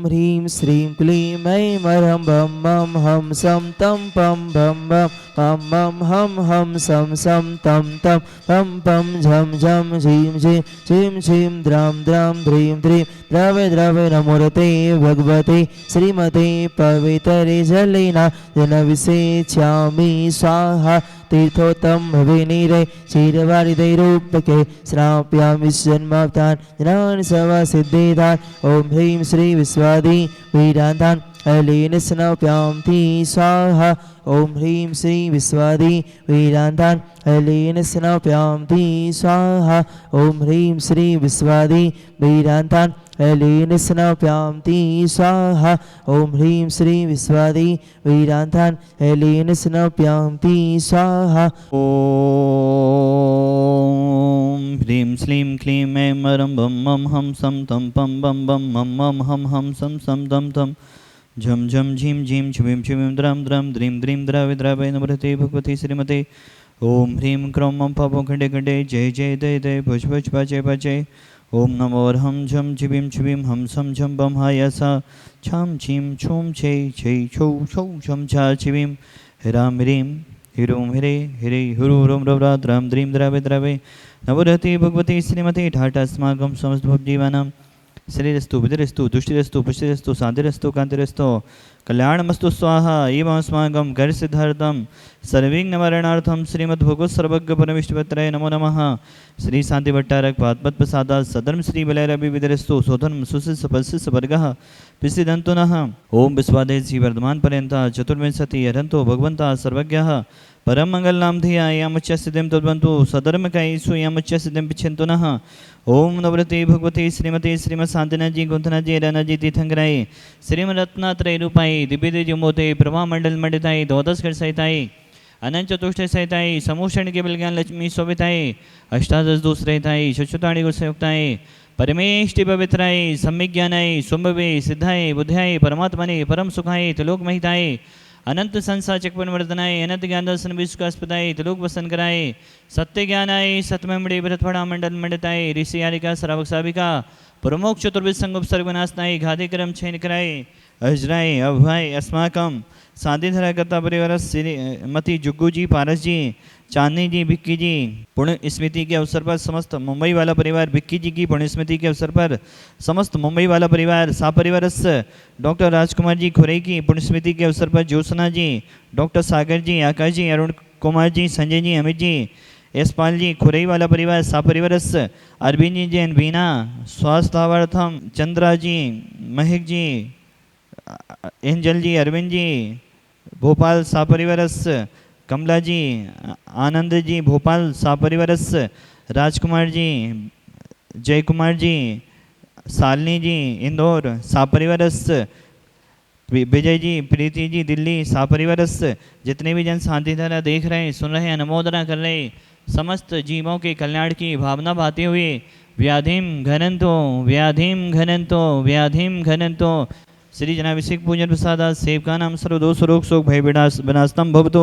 ह्रीं श्रीं क्लीं ऐं मरं बं मं हं सं तं पं भं भं मं मं हं हं सं सं तं तं पं पं झं झं झीं झीं झीं झीं द्रां द्रां ध्रीं ध्रीं द्रवे द्रवे नमोरते भगवते श्रीमते पवित्रे जलेना जनविसेच्यामि स्वाहा तीर्थोत्तम भविनीरे क्षीरवारिदैरूपके श्राप्यामि जन्मावतान् जनान् सवा सिद्धिदान् ॐ ह्रीं श्री विश्वादी वीरान्तान् अलीन स्नप्यां ती स्वाहा ॐ ह्रीं श्री विश्वादी वीरान्तान् अलीन स्नप्यां ती स्वाहा ॐ ह्रीं श्री विश्वादी वीरान्तान् अलीन स्नप्यां ती स्वाहा ॐ ह्रीं श्री विश्वादी वीरान्तान् अलीन स्नप्यां ती स्वाहा ॐ ह्रीं श्लीं क्लीं ऐं मरं बं मं हं सं तं पं बं बं मं मं हं हं सं सं तं तं झं झं झीं झीं छुवीं छुवीं द्रां द्रां द्रीं द्रीं द्रावे द्रावे नमोरते भगवते श्रीमते ॐ ह्रीं क्रौं मं पापं खण्डे खण्डे जय जय दय दय भुज भुज पाचे पाचे ॐ नमो हं झं छिवीं छुवीं हं सं झं बं हायसा छां छीं छूं छे छै छौ छौ छं छा छिवीं ह्रां ह्रीं हिरूं हिरे हिरे हुरु हुरुं रव्रा द्रां द्रीं द्रावे द्रावे नवरते भगवते श्रीमते ठाटास्माकं समस्त भवजीवानां श्रीरस्तु बुद्धिरस्तु दुष्टिरस्तु पुष्टिरस्तु शान्तिरस्तु कान्तिरस्तु कल्याणमस्तु स्वाहा एवं अस्माकं कार्यसिद्धार्थं सर्वविघ्ननिवारणार्थं श्रीमद्भगवत् सर्वज्ञ परमेश्वराय नमो नमः। श्री शांति भट्टारक पादपद प्रसादात् सधर्म श्री बलैरवि विदरस्तु सोधर्म सुशिष्य पल्सिस वर्गः पिसिदन्तु नः। ओम विश्वादे श्री वर्धमान पर्यन्त चतुर्विंशति हरन्तो भगवन्तः सर्वज्ञः परम मंगल नाम धिया यामुच्च सिद्धिं तद्वन्तु सधर्मकायेषु यामुच्च सिद्धिं पिच्छन्तु नः। ओम नवरते भगवते श्रीमते श्रीमत् शांतिनाथजी गुंथनाथजी रानाजी तीर्थंकराय श्रीमरत्नात्रय रूपाय दिव्य जुमोते प्रभा मंडल मंडिताय द्वादश घर सहिताय अनंत चतुष्टय सहिताय समूषण के बलज्ञान लक्ष्मी शोभिताय अष्टादश दोष रहिताय शशुताणी गुण संयुक्ताय परमेष्टि पवित्राय सम्यक ज्ञानाय सुंभवे सिद्धाय बुद्धाय परमात्मने परम सुखाय त्रिलोक महिताय अनंत संसार चक्रवन वर्धनाय अनंत ज्ञान दर्शन विश्वास्पदाय त्रिलोक वसन कराय सत्य ज्ञानाय सतममणि भरतफड़ा मंडल मंडिताय ऋषि यारिका श्रावक साविका प्रमुख चतुर्विद संगुप सर्वनाशनाय घाते करम छेन कराय अजराय अभय अस्माकं शांतिधरा करता परिवार श्रीमती जुग्गू जी पारस जी चांदनी जी भिक्की जी पुण्य स्मृति के अवसर पर समस्त मुंबई वाला परिवार भिक्की जी की पुण्य स्मृति के अवसर पर समस्त मुंबई वाला परिवार सापरिवार डॉक्टर राजकुमार जी खुरई की पुण्य स्मृति के अवसर पर ज्योत्सना जी डॉक्टर सागर जी आकाश जी अरुण कुमार जी संजय जी अमित जी यशपाल जी खुरई वाला परिवार सापरिवार अरविंद जी जैन बीना स्वास्थ्यार्थम चंद्रा जी महक जी एंजल जी अरविंद जी भोपाल सापरिवारस कमला जी आनंद जी भोपाल सापरिवारस राजकुमार जी जय कुमार जी सालनी जी इंदौर सापरिवारस विजय जी प्रीति जी दिल्ली सापरिवारस जितने भी जन शांति धारा देख रहे हैं सुन रहे हैं अनुमोदना कर रहे समस्त जीवों के कल्याण की भावना भाते हुए व्याधिम घनंतो व्याधिम घनंतो व्याधिम घनंतो श्री जनाभिषेक पूजन प्रसादा सेवका नाम सर्वदोष रोग शोक भय विनाशतम भवतो।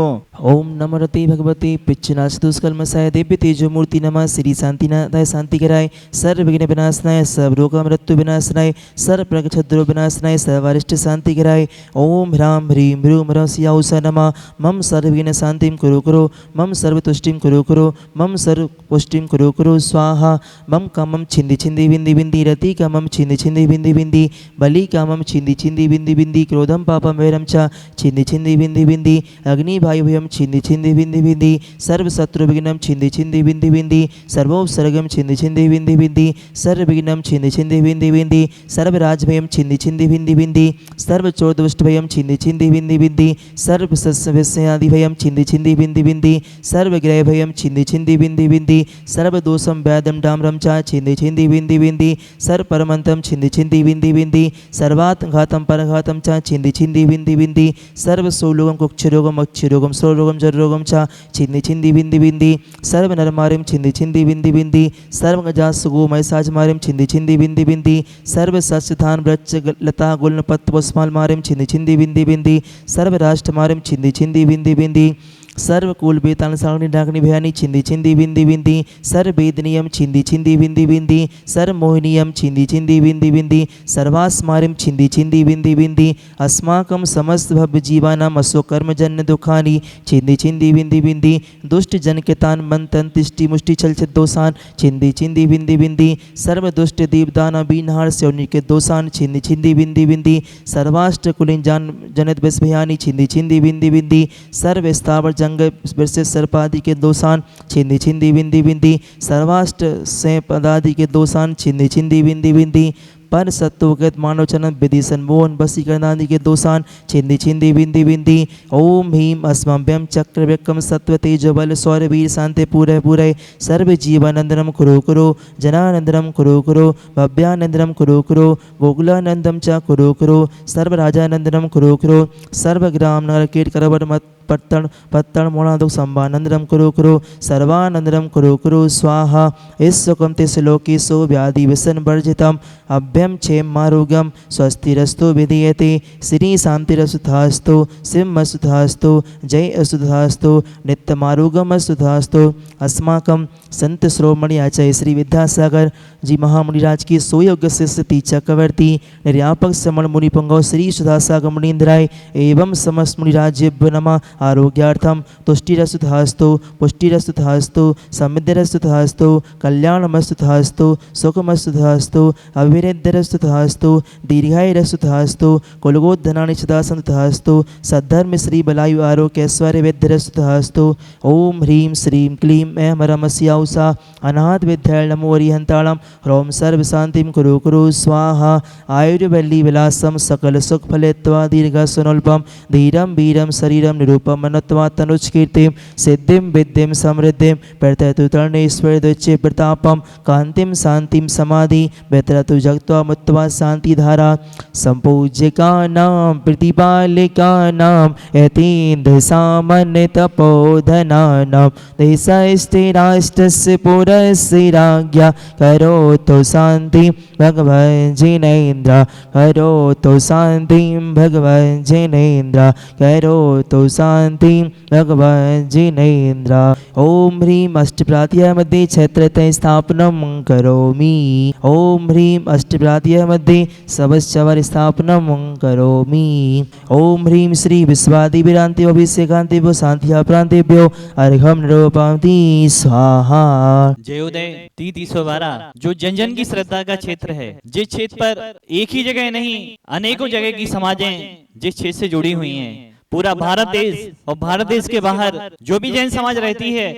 ओम नमोरते भगवते पिच्छनाशदुष्कल्मषाय दिव्य तेजो मूर्ति नमः श्री शांतिनाथाय शांतिकराय सर्व विघ्न विनाशनाय सर्व रोग मृत्यु विनाशनाय सर्व प्रग छद्रो विनाशनाय सर्वारिष्ट शांतिकराय ओम ह्रां ह्रीं ह्रूं ह्रस्याउषा नमः मम सर्व विघ्न शांतिं कुरु कुरु मम सर्व तुष्टिं कुरु कुरु मम सर्व पुष्टिं कुरु कुरु स्वाहा मम कामं छिंदि छिंदि बिंदि बिंदि रति कामं छिंदि छिंदि बिंदि बिंदि बलि कामं छिंदि छिंदि बिंदि बिंदि क्रोधम पापम वैरम च छिंदि छिंदि बिंदि बिंदि अग्नि वायु भयम छिंदि छिंदि बिंदि बिंदि सर्व शत्रु विघ्नम छिंदि छिंदि बिंदि बिंदि सर्वोपसर्गम छिंदि छिंदि बिंदि बिंदि सर्व विघ्नम छिंदि छिंदि बिंदि बिंदि सर्व राज भयम छिंदि छिंदि बिंदि बिंदि सर्व चोरदुष्ट भयम छिंदि छिंदि बिंदि बिंदि सर्व सस्यवस्यादि भयम छिंदि छिंदि बिंदि बिंदि सर्व ग्रह भयम छिंदि छिंदि बिंदि बिंदि सर्व दोषम व्याधम डामरम च छिंदि छिंदि बिंदि बिंदि सर्व परमंतम छिंदि छिंदि बिंदि बिंदि सर्वात् घातम परघातम च छिंदि छिंदि बिंदि बिंदि सर्व सोलोगम कुक्षरोगम अक्षरोगम स्रोरोगम जरोगम च छिंदि छिंदि बिंदि बिंदि सर्व नरमारिम छिंदि छिंदि बिंदि बिंदि सर्व गजासुगो मैसाज मारिम छिंदि छिंदि बिंदि बिंदि सर्व सस्यधान वृक्ष लता गुल्म पत्र पुष्पाल मारिम छिंदि छिंदि बिंदि बिंदि सर्व राष्ट्र मारिम छिंदि छिंदि बिंदि बिंदि सर्वकुल बेताल सागनी डाकनी भयानी छिंदी छिंदी बिंदी बिंदी सर्वेदनीयम छिंदी छिंदी बिंदी बिंदी सर्वमोहिनीयम छिंदी छिंदी बिंदी बिंदी सर्वास्मारिम छिंदी छिंदी बिंदी बिंदी अस्माकं समस्त भव्य जीवानाम असो कर्मजन्य दुखानि छिंदी छिंदी बिंदी बिंदी दुष्ट जन के तान मंतन तिष्टि मुष्टि छल छत दोषान छिंदी छिंदी बिंदी बिंदी सर्व दुष्ट दीपदान बीनहार से के दोषान छिंदी छिंदी बिंदी बिंदी सर्वाष्ट कुलिन जान जनित भयानी छिंदी छिंदी बिंदी बिंदी सर्व स्थावर जंग वर्ष सर्पादि के दोषान छिंदी छिंदी बिंदी बिंदी सर्वाष्ट से पदादि के दोषान छिंदी छिंदी बिंदी बिंदी पर सत्वगत मानव चलन विदिशन मोहन वसीकरणादि के दोषान छिंदी छिंदी बिंदी बिंदी ओम ह्रीम अस्मभ्यम चक्र व्यक्कम सत्व तेज बल सौर वीर शांति पूरे पूरे सर्व जीवानंदनम कुरु कुरु जनानंदनम कुरु कुरु भव्यानंदनम कुरु कुरु गोकुलानंदम च कुरु कुरु सर्व राजानंदनम कुरु कुरु सर्व ग्राम नगर कीट करवर मत पत्तन मोणादुक संभानंदनम कुरु कुरु सर्वानंदनम कुरु कुरु स्वाहा ईश्वकम ते श्लोकेशो व्याधि व्यसन वर्जितम अभ्यम क्षेम आरोग्यम स्वस्तिरस्तु विधीयते श्री शांतिरसुधास्तु सिंह सुधास्तु जय असुधास्तु नित्यमारोग्यम असुधास्तु अस्माकं संत श्रोमणि आचार्य श्री विद्यासागर जी महामुनिराज की सोयोग्य शिष्य चक्रवर्ती निर्यापक समण मुनि पुंगव श्री सुधासागर मुनीन्द्राय एवं समस्त मुनिराज्यभ्यो नमः आरोग्यार्थम तुष्टिरसुधास्तु पुष्टिरसुधास्तु समृद्धिरसुधास्तु कल्याणमस्तुधास्तु सुखमस्तुधास्तु अभिवृद्धिरसुधास्तु दीर्घायुरसुधास्तु कुलगोद्धनानि सदा सन्तुधास्तु सद्धर्म श्री बलायु आरोग्य ऐश्वर्य वेद्यरसुधास्तु ओम ह्रीं श्रीं क्लीं ऐं रमस्याउषा अनाथ विद्याय नमो अरिहंताणम ह्रौं सर्व शांतिं कुरु कुरु स्वाहा आयुर्वल्ली विलासम सकल सुख फलेत्वा दीर्घ सुनल्पम धीरम वीरम शरीरम निरूपम मनत्वा तनुज कीर्तिम सिद्धिं विद्धिं समृद्धिं प्रत्यतु तरणेश्वर दुच्चे प्रतापम कांतिम शांतिम समाधि बेतरतु जगत्वा मुत्वा शांति धारा संपूज्यका नाम प्रतिपालिका नाम यतीन्द्र सामान्य तपोधना नाम देशस्ते राष्ट्रस्य पुरस्य राज्ञा करोतु शांति भगवन् जिनेन्द्र करोतु शांति भगवन् जिनेन्द्र करोतु शांति भगवन् जिनेन्द्र ओम ह्रीं अष्टप्रात्य मध्ये क्षेत्रतः स्थापनं करोमि ओम ह्रीं अष्टप्रात्य मध्ये सबश्चवर स्थापनं करोमि ओम ह्रीं श्री विश्वादिविरान्तिभ्यो अभिषेकान्तिभ्यो शान्त्या प्रान्तेभ्यो अर्घं निरूपयामि स्वाहा। जयोदय 312 जो जन जन की श्रद्धा का क्षेत्र है, जिस क्षेत्र पर एक ही जगह नहीं अनेकों जगह की समाजें जिस क्षेत्र से जुड़ी हुई हैं, पूरा भारत देश और भारत देश के बाहर जो भी जैन समाज रहती है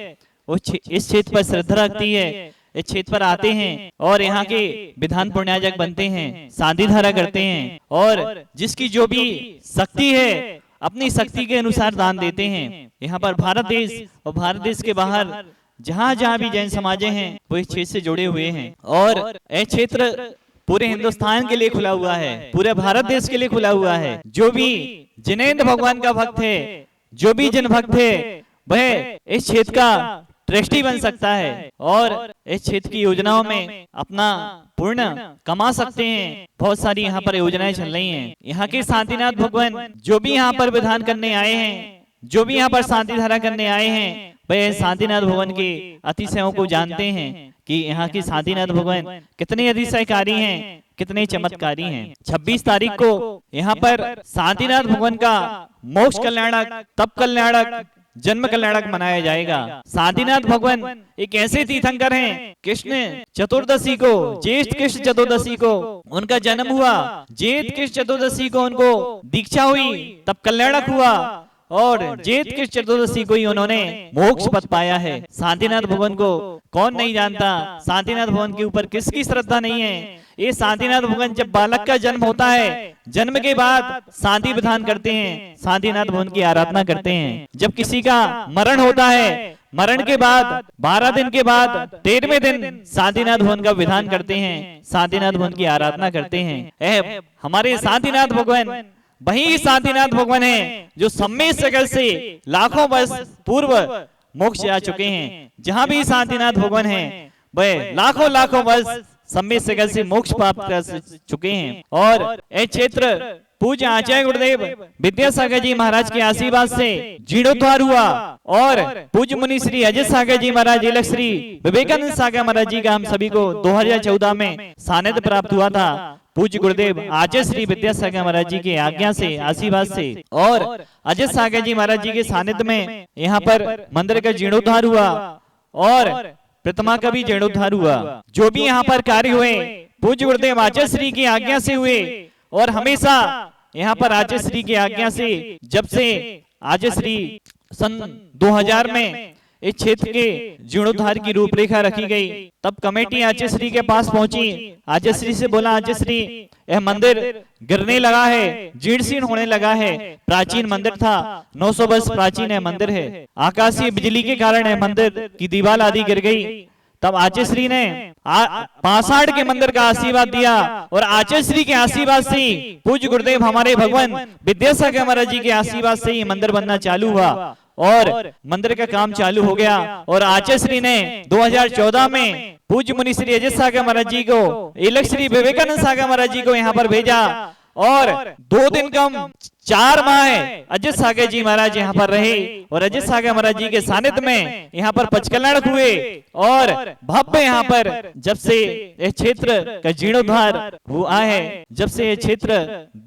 वो इस क्षेत्र पर श्रद्धा रखती है, इस क्षेत्र पर आते हैं और यहाँ के विधान पुण्याजक बनते हैं, शांति धारा करते हैं और जिसकी जो भी शक्ति है अपनी शक्ति के अनुसार दान देते हैं। यहाँ पर भारत देश और भारत देश के बाहर जहाँ जहाँ भी जैन समाजें हैं वो इस क्षेत्र से जुड़े हुए हैं और यह क्षेत्र पूरे हिंदुस्तान के लिए खुला हुआ है, पूरे भारत देश के लिए खुला हुआ है। जो भी जिनेन्द्र भगवान का भक्त है, जो भी जन भक्त है, वह इस क्षेत्र का ट्रस्टी बन सकता है और इस क्षेत्र की योजनाओं में अपना पूर्ण कमा सकते हैं। बहुत सारी यहाँ पर योजनाएं चल रही हैं। यहाँ के शांतिनाथ भगवान जो भी यहाँ पर विधान करने आए हैं, जो भी यहाँ पर शांति धारा करने आए हैं, वह शांतिनाथ भगवान के अतिशयों को जानते हैं कि यहाँ के शांतिनाथ भगवान कितने अतिशयकारी हैं, कितने चमत्कारी हैं। 26 तारीख को यहाँ पर शांतिनाथ भगवान का मोक्ष कल्याणक, तप कल्याणक, जन्म कल्याणक मनाया जाएगा। शांतिनाथ भगवान एक ऐसे तीर्थंकर हैं, कृष्ण चतुर्दशी को, ज्येष्ठ कृष्ण चतुर्दशी को उनका जन्म हुआ, ज्येष्ठ कृष्ण चतुर्दशी को उनको दीक्षा हुई, तब कल्याणक हुआ और ज्येष्ठ कृष्ण चतुर्दशी को ही उन्होंने मोक्ष पद पाया है। शांतिनाथ भगवान को कौन नहीं जानता, शांतिनाथ भगवान के ऊपर किसकी श्रद्धा नहीं है। ये शांतिनाथ भगवान जब बालक का जन्म होता है, जन्म के बाद शांति विधान करते हैं, शांतिनाथ भगवान की आराधना करते हैं। जब किसी का मरण होता है, मरण के बाद 12 दिन के बाद 13वें दिन शांतिनाथ भगवान का विधान करते हैं, शांतिनाथ भगवान की आराधना करते हैं। हमारे शांतिनाथ भगवान वही शांतिनाथ भगवान है जो सम्मेद सगल से लाखों वर्ष पूर्व मोक्ष जा चुके हैं। जहां भी शांतिनाथ भगवान है वह लाखों लाखों वर्ष सम्मेद सगल से मोक्ष प्राप्त कर चुके हैं और यह क्षेत्र पूज्य आचार्य गुरुदेव विद्यासागर जी महाराज के आशीर्वाद से जीर्णोद्धार हुआ और पूज्य मुनि श्री अजय सागर जी महाराज इलक श्री विवेकानंद सागर महाराज जी का हम सभी को 2014 में सानिध्य प्राप्त हुआ था। पूज्य गुरुदेव आचार्य श्री विद्यासागर महाराज जी के आज्ञा से आशीर्वाद से और अजय सागर जी महाराज जी के सानिध्य में यहाँ पर मंदिर का जीर्णोद्धार हुआ और प्रतिमा का भी जीर्णोद्धार हुआ। जो भी यहाँ पर कार्य हुए पूज्य गुरुदेव आचार्य श्री की आज्ञा से हुए और हमेशा यहाँ पर आचार्य श्री की आज्ञा से जब से आचार्य श्री सन 2000 में इस क्षेत्र के जीर्णोद्धार की रूपरेखा रखी गई, तब कमेटी आचार्य श्री के पास पहुंची। आचार्य श्री से बोला, आचार्य श्री यह मंदिर गिरने लगा है, जीर्ण होने लगा है। प्राचीन मंदिर था, 900 वर्ष प्राचीन है मंदिर है। आकाशीय बिजली के कारण है मंदिर की दीवार आदि गिर गई। तब आचार्य श्री ने पाषाण के मंदिर का आशीर्वाद दिया और आचार्य श्री के आशीर्वाद से पूज्य गुरुदेव हमारे भगवान विद्यासागर महाराज जी के आशीर्वाद से ही मंदिर बनना चालू हुआ और मंदिर का काम चालू हो गया। और आचार्य श्री ने 2014 में पूज्य मुनि श्री अजय सागर महाराज जी को इलक श्री विवेकानंद सागर महाराज जी को यहाँ पर भेजा और 2 दिन कम 4 माह अजय सागर जी महाराज यहाँ पर रहे और अजय सागर महाराज जी के सानिध्य में यहाँ पर पचकल्याण हुए और भव्य यहाँ पर जब से यह क्षेत्र का जीर्णोद्धार हुआ है, जब से यह क्षेत्र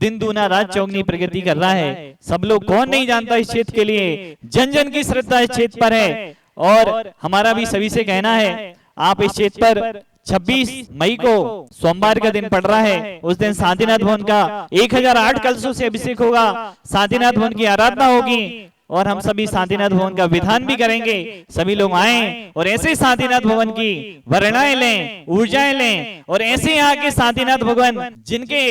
दिन दूना रात चौगनी प्रगति कर रहा है। सब लोग कौन नहीं जानता इस क्षेत्र के लिए, जन जन की श्रद्धा इस क्षेत्र पर है और हमारा भी सभी से कहना है आप इस क्षेत्र पर 26 मई को सोमवार का दिन पड़ रहा है, उस दिन शांतिनाथ भवन का 1008 कलशों से अभिषेक होगा, शांतिनाथ भवन की आराधना होगी और हम सभी शांतिनाथ भवन का विधान भी करेंगे। सभी लोग आए और ऐसे शांतिनाथ भवन की वरणाएं लें, ऊर्जाएं लें और ऐसे यहाँ के शांतिनाथ भगवान जिनके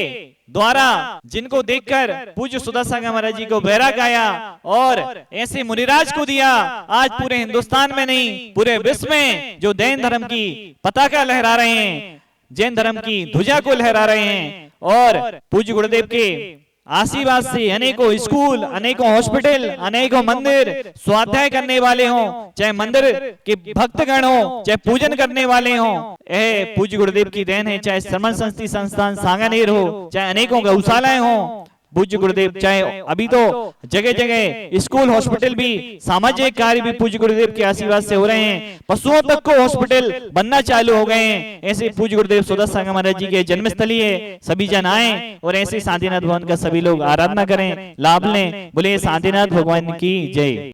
द्वारा जिनको देखकर पूज्य सुधा सागर महाराज जी को बैराग आया और ऐसे मुनिराज को दिया, आज पूरे हिंदुस्तान में नहीं पूरे विश्व में जो जैन धर्म की पताका लहरा रहे हैं, जैन धर्म की ध्वजा को लहरा रहे हैं और पूज्य गुरुदेव के आशीर्वाद से अनेकों स्कूल, अनेकों हॉस्पिटल, अनेकों मंदिर स्वाध्याय करने वाले हों, चाहे मंदिर के भक्तगण हो, चाहे पूजन करने वाले हों, यह पूज्य गुरुदेव की देन है। चाहे श्रमण संस्कृति संस्थान सांगानेर हो, चाहे अनेकों गौशालाएं हों, पूज्य गुरुदेव चाहे अभी तो जगह जगह स्कूल हॉस्पिटल भी सामाजिक कार्य भी पूज्य गुरुदेव के आशीर्वाद से हो रहे हैं। पशुओं तक को हॉस्पिटल बनना चालू हो गए हैं। ऐसे पूज्य गुरुदेव सुधा सागर महाराज जी के जन्मस्थली है, सभी जन आए और ऐसे शांतिनाथ भवन का सभी लोग आराधना करें, लाभ लें। बोले शांतिनाथ भगवान की जय।